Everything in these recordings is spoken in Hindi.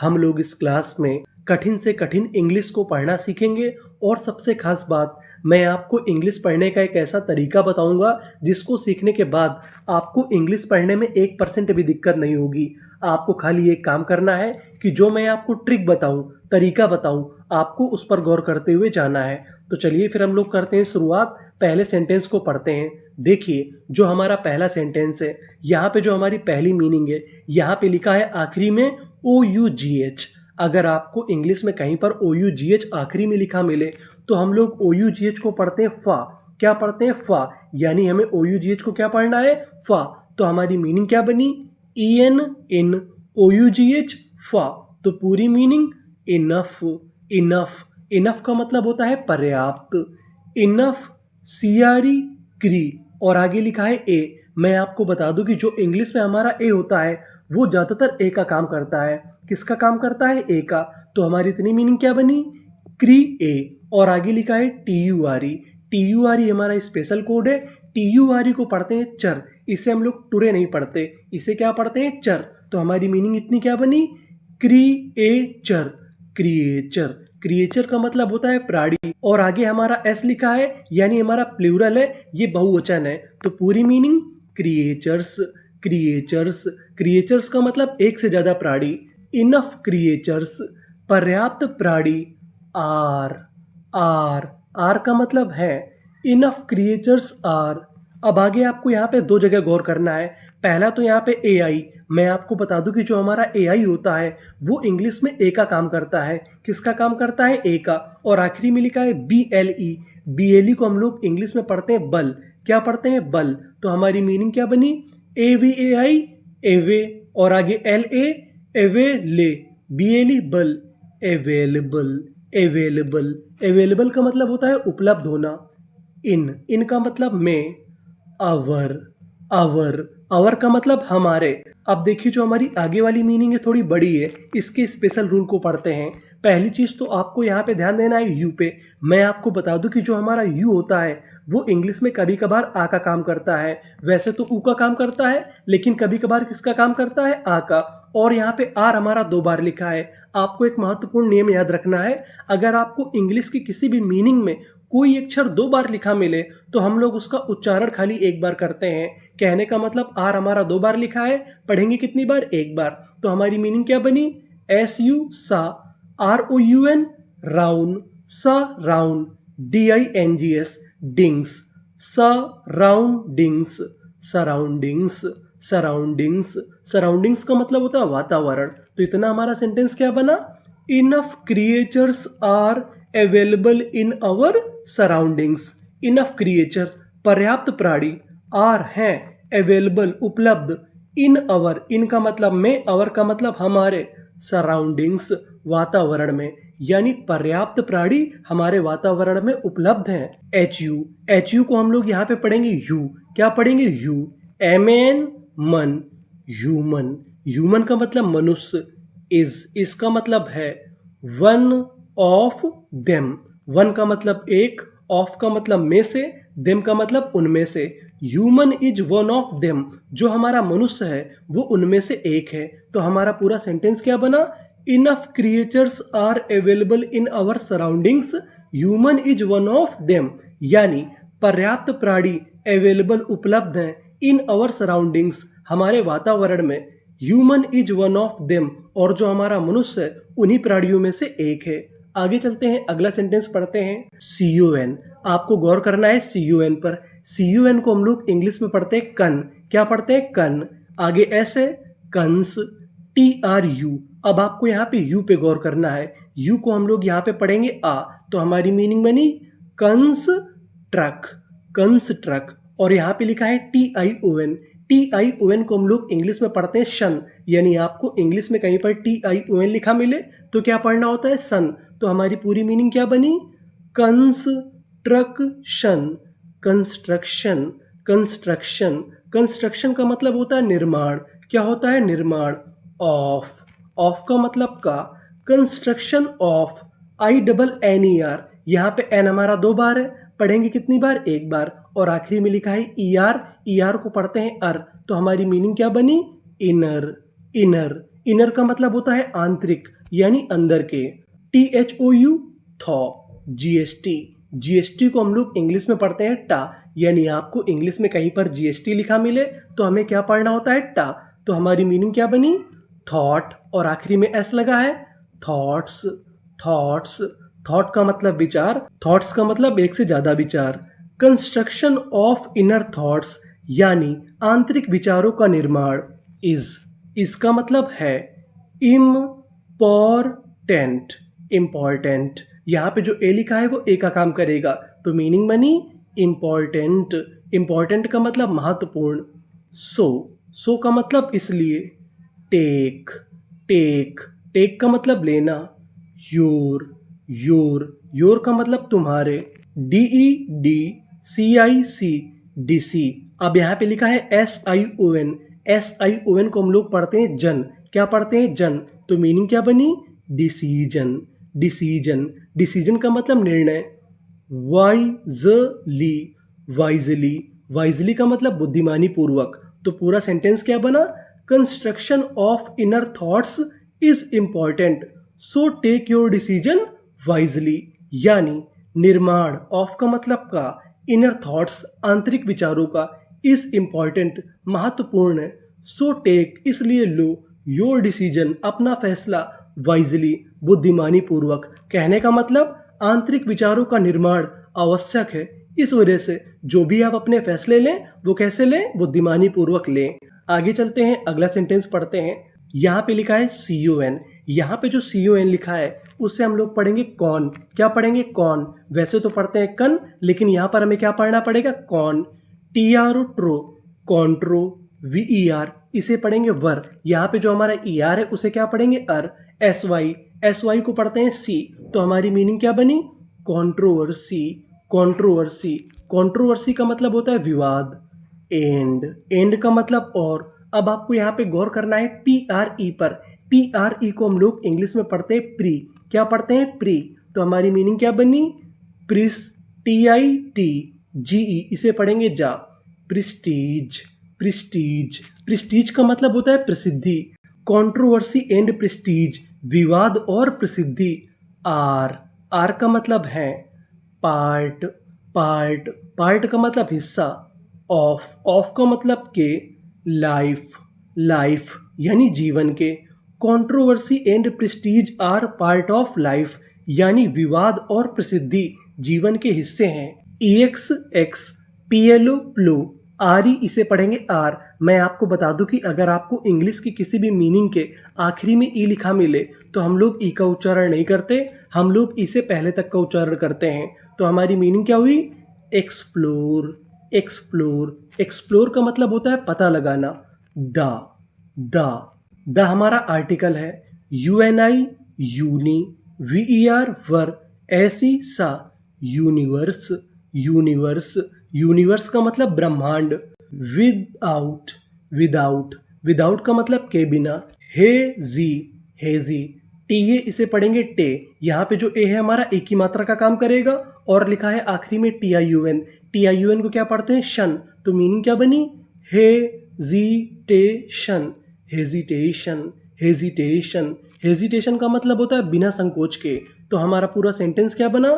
हम लोग इस क्लास में कठिन से कठिन इंग्लिश को पढ़ना सीखेंगे और सबसे खास बात, मैं आपको इंग्लिश पढ़ने का एक ऐसा तरीका बताऊंगा जिसको सीखने के बाद आपको इंग्लिश पढ़ने में 1% भी दिक्कत नहीं होगी। आपको खाली एक काम करना है कि जो मैं आपको ट्रिक बताऊं, तरीका बताऊं, आपको उस पर गौर करते हुए जाना है। तो चलिए फिर हम लोग करते हैं शुरुआत। पहले सेंटेंस को पढ़ते हैं। देखिए जो हमारा पहला सेंटेंस है, यहाँ पे जो हमारी पहली मीनिंग है, यहाँ पे लिखा है आखिरी में OUGH। अगर आपको इंग्लिश में कहीं पर OUGH आखिरी में लिखा मिले तो हम लोग OUGH को पढ़ते हैं फा। क्या पढ़ते हैं? फा। यानी हमें OUGH को क्या पढ़ना है? फा। तो हमारी मीनिंग क्या बनी? EN इन OUGH फा। तो पूरी मीनिंग इनफ। इनफ। इनफ का मतलब होता है पर्याप्त। इनफ CRE क्री और आगे लिखा है ए। मैं आपको बता दूं कि जो इंग्लिश में हमारा ए होता है वो ज़्यादातर ए का काम करता है। किसका काम करता है? ए का। तो हमारी इतनी मीनिंग क्या बनी? क्री ए। और आगे लिखा है TURE। TURE हमारा स्पेशल कोड है। TURE को पढ़ते हैं चर। इसे हम लोग टुरे नहीं पढ़ते, इसे क्या पढ़ते हैं? चर। तो हमारी मीनिंग इतनी क्या बनी? क्रिएचर। क्रिएचर। क्रिएचर का मतलब होता है प्राणी। और आगे हमारा एस लिखा है यानी हमारा प्लूरल है, ये बहुवचन है। तो पूरी मीनिंग क्रिएचर्स। क्रिएचर्स। क्रिएचर्स का मतलब एक से ज्यादा प्राणी। इनफ क्रिएचर्स, पर्याप्त प्राणी। आर। आर। आर का मतलब है। Enough creatures are. अब आगे आपको यहाँ पे दो जगह गौर करना है। पहला तो यहाँ पे AI। मैं आपको बता दूं कि जो हमारा AI होता है वो इंग्लिश में ए का काम करता है। किसका काम करता है? ए का। और आखिरी में लिखा है BLE। BLE को हम लोग इंग्लिश में पढ़ते हैं बल। क्या पढ़ते हैं? बल। तो हमारी मीनिंग क्या बनी? AVAI एवे और आगे LA एवेले। BLE बल। अवेलेबल। अवेलेबल। अवेलेबल का मतलब होता है उपलब्ध होना। इन का मतलब में। आवर। आवर। आवर का मतलब हमारे। अब देखिए जो हमारी आगे वाली मीनिंग है थोड़ी बड़ी है, इसके स्पेशल रूल को पढ़ते हैं। पहली चीज तो आपको यहाँ पे ध्यान देना है यू पे। मैं आपको बता दूं कि जो हमारा यू होता है वो इंग्लिश में कभी कभार आ का काम करता है। वैसे तो ऊ का काम करता है, लेकिन कभी कभार किसका काम करता है? आ का। और यहाँ पे आर हमारा 2 बार लिखा है। आपको एक महत्वपूर्ण नियम याद रखना है, अगर आपको इंग्लिश की किसी भी मीनिंग में कोई अक्षर 2 बार लिखा मिले तो हम लोग उसका उच्चारण खाली एक बार करते हैं। कहने का मतलब आर हमारा 2 बार लिखा है, पढ़ेंगे कितनी बार? एक बार। तो हमारी मीनिंग क्या बनी? SU सा। ROUN round. सा round. DINGS dings. Surroundings. Surroundings. Surroundings. Surroundings का मतलब होता है वातावरण। तो इतना हमारा सेंटेंस क्या बना? Enough creatures are available in our surroundings. Enough creature पर्याप्त प्राणी, आर हैं, अवेलेबल उपलब्ध, इन आवर, इन का मतलब में, आवर का मतलब हमारे, सराउंडिंग्स वातावरण में, यानी पर्याप्त प्राणी हमारे वातावरण में उपलब्ध हैं। एच यू को हम लोग यहाँ पे पढ़ेंगे यू। क्या पढ़ेंगे? यू। MAN मन। ह्यूमन। ह्यूमन का मतलब मनुष्य। इसका मतलब है वन ऑफ देम। वन का मतलब एक, ऑफ का मतलब में से, देम का मतलब उनमें से। Human is one of them, जो हमारा मनुष्य है वो उनमें से एक है। तो हमारा पूरा सेंटेंस क्या बना? Enough creatures are available in our surroundings, human is one of them. यानी पर्याप्त प्राणी अवेलेबल उपलब्ध हैं इन आवर सराउंडिंग्स हमारे वातावरण में, human is one of them, और जो हमारा मनुष्य है उन्हीं प्राणियों में से एक है। आगे चलते हैं, अगला सेंटेंस पढ़ते हैं। CUN। आपको गौर करना है CUN पर। CUN को हम लोग इंग्लिश में पढ़ते हैं कन। क्या पढ़ते हैं? कन। आगे S है, कंस। TRU। अब आपको यहाँ पे यू पे गौर करना है। यू को हम लोग यहाँ पे पढ़ेंगे आ। तो हमारी मीनिंग बनी कंस ट्रक। कंस ट्रक। और यहाँ पे लिखा है TION। TION को हम लोग इंग्लिश में पढ़ते हैं शन। यानी आपको इंग्लिश में कहीं पर TION लिखा मिले तो क्या पढ़ना होता है? सन। तो हमारी पूरी मीनिंग क्या बनी? कंस्ट्रक्शन। कंस्ट्रक्शन। कंस्ट्रक्शन। कंस्ट्रक्शन का मतलब होता है निर्माण। क्या होता है? निर्माण। ऑफ। ऑफ का मतलब का। Construction of. INNER। यहाँ पे एन हमारा 2 बार है, पढ़ेंगे कितनी बार? एक बार। और आखिरी में लिखा है ER। ER को पढ़ते हैं अर। तो हमारी मीनिंग क्या बनी? इनर। इनर। इनर का मतलब होता है आंतरिक यानी अंदर के। THOU thaw. GST, GST को हम लोग इंग्लिश में पढ़ते हैं टा, यानी आपको इंग्लिश में कहीं पर GST लिखा मिले तो हमें क्या पढ़ना होता है टा। तो हमारी मीनिंग क्या बनी थॉट, और आखिरी में एस लगा है थॉट्स। थॉट्स, थॉट का मतलब विचार, थॉट्स का मतलब एक से ज्यादा विचार। कंस्ट्रक्शन ऑफ इनर थॉट्स यानी आंतरिक विचारों का निर्माण। इज, इसका मतलब है इम्पोर्टेंट, इम्पॉर्टेंट। यहाँ पे जो ए लिखा है वो ए का काम करेगा, तो मीनिंग बनी इम्पॉर्टेंट। इम्पॉर्टेंट का मतलब महत्वपूर्ण। सो का मतलब इसलिए। टेक, टेक, टेक का मतलब लेना। योर का मतलब तुम्हारे। DEDCIC, अब यहाँ पे लिखा है SION। SION को हम लोग पढ़ते हैं जन। क्या पढ़ते हैं जन, तो मीनिंग क्या बनी डिसीजन। डिसीजन, डिसीजन का मतलब निर्णय। वाइजली, वाइजली, वाइजली का मतलब बुद्धिमानी पूर्वक। तो पूरा सेंटेंस क्या बना construction of inner thoughts is important, so take your decision wisely. यानी निर्माण, ऑफ का मतलब का, इनर थॉट्स आंतरिक विचारों का, इज इम्पॉर्टेंट महत्वपूर्ण है, सो टेक इसलिए लो, योर डिसीजन अपना फैसला, वाइजली बुद्धिमानी पूर्वक। कहने का मतलब आंतरिक विचारों का निर्माण आवश्यक है, इस वजह से जो भी आप अपने फैसले लें वो कैसे लें, बुद्धिमानी पूर्वक लें। आगे चलते हैं, अगला सेंटेंस पढ़ते हैं। यहाँ पे लिखा है CON। यहाँ पे जो CON लिखा है उससे हम लोग पढ़ेंगे कौन। क्या पढ़ेंगे कौन, वैसे तो पढ़ते हैं कन, लेकिन यहाँ पर हमें क्या पढ़ना पड़ेगा कौन। TRO ट्रो, कॉन्ट्रो। VER, इसे पढ़ेंगे वर। यहाँ पे जो हमारा ER है उसे क्या पढ़ेंगे अर। SY को पढ़ते हैं सी, तो हमारी मीनिंग क्या बनी कॉन्ट्रोवर्सी। कॉन्ट्रोवर्सी, कॉन्ट्रोवर्सी का मतलब होता है विवाद। एंड का मतलब और। अब आपको यहाँ पे गौर करना है PRE पर। PRE को हम लोग इंग्लिश में पढ़ते हैं प्री। क्या पढ़ते हैं प्री, तो हमारी मीनिंग क्या बनी प्रिस। TITGE, इसे पढ़ेंगे जा। प्रिस्टीज, प्रिस्टीज, प्रिस्टीज का मतलब होता है प्रसिद्धि। कंट्रोवर्सी एंड प्रेस्टीज, विवाद और प्रसिद्धि। आर का मतलब है पार्ट। पार्ट का मतलब हिस्सा। ऑफ का मतलब के। लाइफ यानी जीवन के। Controversy and prestige are part of life, यानी विवाद और प्रसिद्धि जीवन के हिस्से हैं। EX PLO प्लो। RE, इसे पढ़ेंगे आर। मैं आपको बता दूं कि अगर आपको इंग्लिश की किसी भी मीनिंग के आखिरी में ई लिखा मिले तो हम लोग ई का उच्चारण नहीं करते, हम लोग ई से पहले तक का उच्चारण करते हैं। तो हमारी मीनिंग क्या हुई एक्सप्लोर। एक्सप्लोर का मतलब होता है पता लगाना। द हमारा आर्टिकल है। UNI यूनी। VER वर। ऐसी सा। यूनिवर्स। यूनिवर्स का मतलब ब्रह्मांड। विदाउट का मतलब के बिना। हेजी, टीए, इसे पढ़ेंगे टे। यहाँ पे जो ए है हमारा एक ही मात्रा का काम करेगा, और लिखा है आखिरी में TIUN को क्या पढ़ते हैं शन, तो मीनिंग क्या बनी हेजिटेशन का मतलब होता है बिना संकोच के। तो हमारा पूरा सेंटेंस क्या बना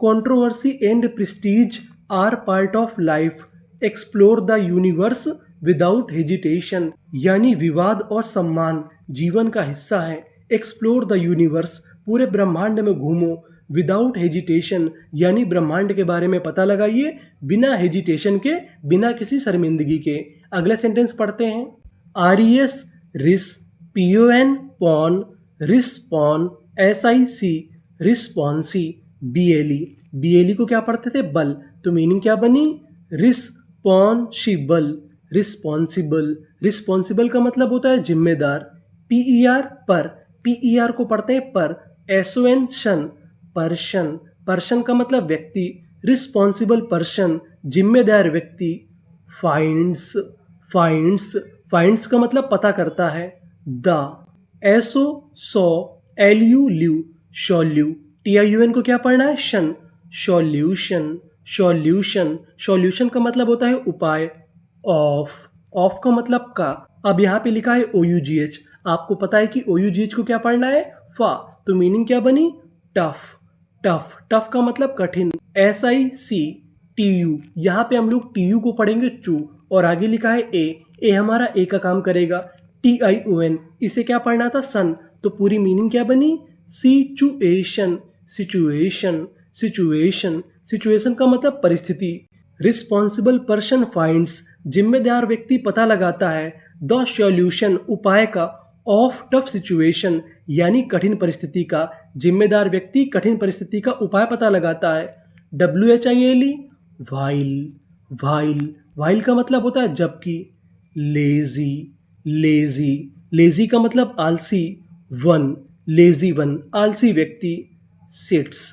controversy and prestige are part of life, explore the universe without hesitation, यानी विवाद और सम्मान जीवन का हिस्सा है। एक्सप्लोर द यूनिवर्स, पूरे ब्रह्मांड में घूमो। विदाउट हेजिटेशन, यानी ब्रह्मांड के बारे में पता लगाइए बिना हेजिटेशन के, बिना किसी शर्मिंदगी के। अगला सेंटेंस पढ़ते हैं। RES रिस, PON पॉन, रिस्पॉन, SIC रिस्पॉन्सी, BLE को क्या पढ़ते थे बल, तो मीनिंग क्या बनी रिस्पॉन्सिबल का मतलब होता है जिम्मेदार। PER पर, PER को पढ़ते हैं पर। SON शन, पर्सन का मतलब व्यक्ति। रिस्पॉन्सिबल पर्सन, जिम्मेदार व्यक्ति। फाइंड्स का मतलब पता करता है। SO सौ, LU ल्यू, शॉल्यू। TIUN को क्या पढ़ना है शन, सॉल्यूशन का मतलब होता है उपाय। ऑफ का मतलब का। अब यहाँ पे लिखा है OUGH, आपको पता है कि OUGH को क्या पढ़ना है, फा, तो मीनिंग क्या बनी, टफ। टफ, टफ का मतलब कठिन, SICTU, यहाँ पे हम लोग TU को पढ़ेंगे चू, और आगे लिखा है ए हमारा ए का काम करेगा। TION, इसे क्या पढ़ना था, सन, तो पूरी मीनिंग क्या बनी, सिचुएशन। सिचुएशन, सिचुएशन, सिचुएशन का मतलब परिस्थिति। रिस्पॉन्सिबल पर्सन फाइंड्स, जिम्मेदार व्यक्ति पता लगाता है, द सॉल्यूशन, उपाय का, ऑफ टफ सिचुएशन, यानी कठिन परिस्थिति का। जिम्मेदार व्यक्ति कठिन परिस्थिति का उपाय पता लगाता है। WHILE, while. वाइल, वाइल का मतलब होता है जबकि। लेजी, लेजी, लेजी का मतलब आलसी। वन, लेजी वन, आलसी व्यक्ति। सिट्स,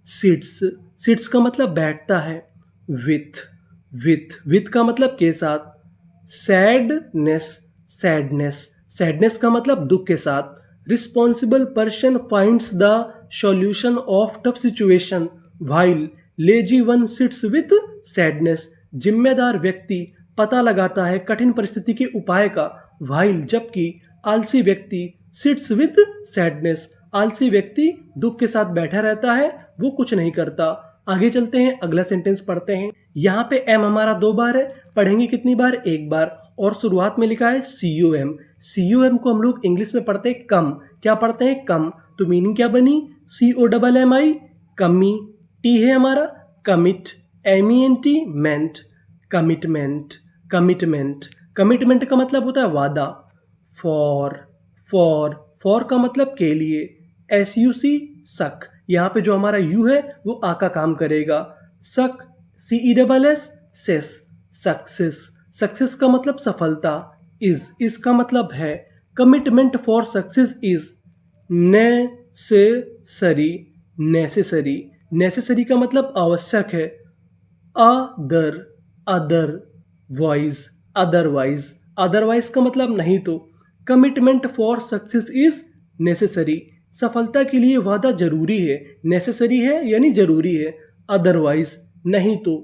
सिट्स, सिट्स का मतलब बैठता है। विथ, विथ का मतलब के साथ। सैडनेस, सैडनेस, सैडनेस का मतलब दुख के साथ। Responsible person finds the solution of tough situation while lazy one sits with sadness, जिम्मेदार व्यक्ति पता लगाता है कठिन परिस्थिति के उपाय का, व्हाइल जबकि आलसी व्यक्ति सिट्स विथ सैडनेस, आलसी व्यक्ति दुख के साथ बैठा रहता है, वो कुछ नहीं करता। आगे चलते हैं, अगला सेंटेंस पढ़ते हैं। यहाँ पे एम हमारा 2 बार है, पढ़ेंगे कितनी बार, 1 बार, और शुरुआत में लिखा है CUM। CUM को हम लोग इंग्लिश में पढ़ते हैं कम, क्या पढ़ते हैं, कम, तो मीनिंग क्या बनी, COMMI, कमी। टी है हमारा कमिट, MENT, मेंट, कमिटमेंट, कमिटमेंट, कमिटमेंट का मतलब होता है वादा। फॉर, फॉर का मतलब के लिए। SUC, सक, यहाँ पे जो हमारा यू है वो आ का काम करेगा। सक, CESS, सेस, सक्सेस, सक्सेस का मतलब सफलता। इज का मतलब है। Commitment for success is necessary, necessary, necessary का मतलब आवश्यक है। Other, other wise, otherwise, otherwise का मतलब नहीं तो। Commitment for success is necessary, सफलता के लिए वादा जरूरी है, नेसेसरी है यानी जरूरी है, अदरवाइज नहीं तो।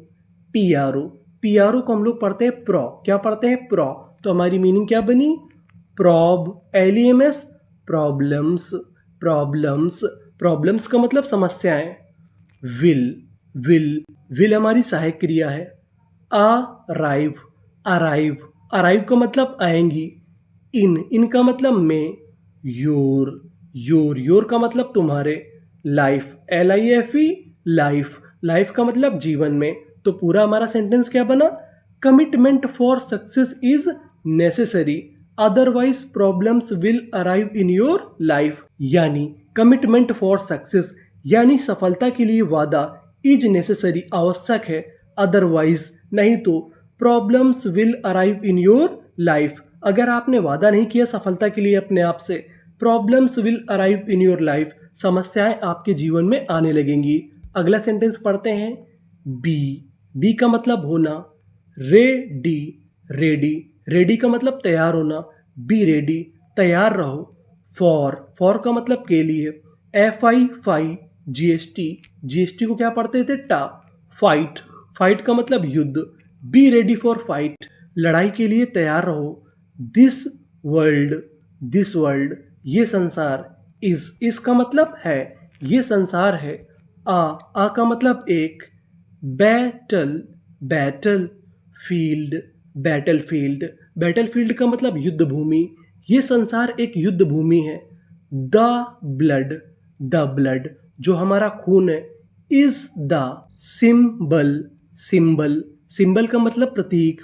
PRO, PRO को हम लोग पढ़ते हैं प्रो, क्या पढ़ते हैं, प्रो, तो हमारी मीनिंग क्या बनी, प्रॉब, LEMS, प्रॉब्लम्स, प्रॉब्लम्स, प्रॉब्लम्स का मतलब समस्याएं। विल, विल हमारी सहायक क्रिया है। अराइव, अराइव, अराइव का मतलब आएंगी। इन का मतलब में। योर का मतलब तुम्हारे। लाइफ, LIFE, लाइफ, लाइफ का मतलब जीवन में। तो पूरा हमारा सेंटेंस क्या बना, commitment for success is necessary, otherwise problems will arrive in your life, यानी कमिटमेंट फॉर सक्सेस यानी सफलता के लिए वादा, इज नेसेसरी आवश्यक है, अदरवाइज नहीं तो, problems will arrive in your life, अगर आपने वादा नहीं किया सफलता के लिए अपने आप से, problems will arrive in your life, समस्याएं आपके जीवन में आने लगेंगी। अगला सेंटेंस पढ़ते हैं। बी का मतलब होना। रेडी, रेडी, रेडी का मतलब तैयार होना। बी रेडी, तैयार रहो। फॉर का मतलब के लिए। FI, GST को क्या पढ़ते थे, टा। फाइट, फाइट का मतलब युद्ध। बी रेडी फॉर फाइट, लड़ाई के लिए तैयार रहो। दिस वर्ल्ड, ये संसार। इस का मतलब है, ये संसार है। आ का मतलब एक। बैटल फील्ड, बैटल का मतलब युद्ध भूमि, ये संसार एक युद्ध भूमि है। द ब्लड, जो हमारा खून है। इज द सिंबल का मतलब प्रतीक।